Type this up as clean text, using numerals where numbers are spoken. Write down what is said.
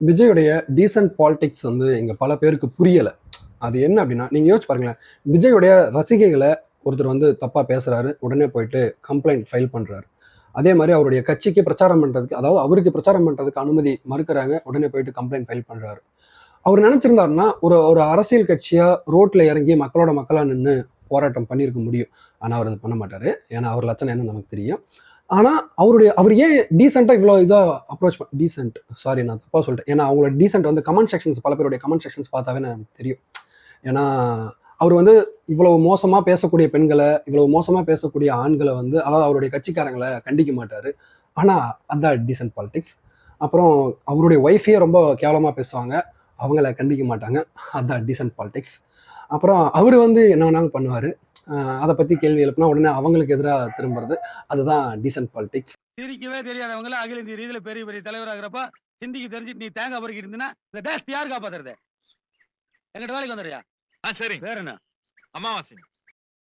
விஜயுடைய descent politics வந்து இங்க பல பேருக்கு புரியல. அது என்ன அப்டின்னா, நீங்க யோசிச்சு பாருங்களேன். விஜயுடைய ரசிகைகள ஒருத்தர் வந்து தப்பா பேசுறாரு. உடனே போயிட்டு கம்ப்ளைண்ட் ஃபைல் பண்றாரு. அதே மாரி அவருடைய கட்சிக்கு பிரச்சாரம் பண்றதுக்கு, அதாவது அவருக்கு பிரச்சாரம் பண்றதுக்கு அனுமதி மறுக்குறாங்க. உடனே போயிட்டு கம்ப்ளைண்ட் ஃபைல் பண்றாரு. அவரு நெனச்சிருந்தாருன்னா, ஒரு ஒரு அரசியல் கட்சியா ரோட்ல இறங்கி மக்களோட மக்களா நின்னு போராட்டம் பண்ணியிருக்க முடியும். ஆனா, அவரு அத பண்ண மாட்டாரு. ஏன்னா, அவர் லட்சணம் என்னன்னு நமக்கு தெரியும். ஆனா, அவர் ஏன் டீசென்ட்டா இவ்ளோ இதா அப்ரோச் டீசென்ட் சாரி நான் தப்பா சொல்ட்டேன். ஏன்னா, அவங்களோட டீசென்ட் வந்து கமெண்ட் செக்ஷன்ஸ் பல பேருடைய கமெண்ட் செக்ஷன்ஸ் பார்த்தாவே நமக்கு தெரியும். ஏன்னா, அவரு வந்து இவ்வளவு மோசமா பேசக்கூடிய பெண்கள, இவ்வளவு மோசமா பேசக்கூடிய ஆண்கள வந்து அதாவது அவருடைய கட்சிக்காரங்கள கண்டிக்க மாட்டாரு. ஆனா, அதான் டீசென்ட் பாலிடிக்ஸ். அப்புறம் அவருடைய ஒய்ஃபயே ரொம்ப கேவலமா பேசுவாங்க. அவங்கள கண்டிக்க மாட்டாங்க. அதான் டீசென்ட் பாலிடிக்ஸ். அப்புறம் அவரு வந்து என்ன வேணாலும் பண்ணுவாரு. அத பத்தி கேள்வி எழுப்புனா உடனே அவங்களுக்கு எதிரா திரும்புறது. அதுதான் டீசென்ட் பாலிடிக்ஸ். சிரிக்கவே தெரியாதவங்கள அகில இந்திய ரீதியில பெரிய பெரிய தலைவராகிறப்ப சிந்திக்க தெரிஞ்சுட்டு நீ தேங்காய் பொறுக்கி இருந்தீங்கன்னா இந்த தேசத்தை யார் காப்பாத்துறது? எங்கிட்ட வேலைக்கு வந்துடுறியா? சரி வேற என்ன? அமாவாசை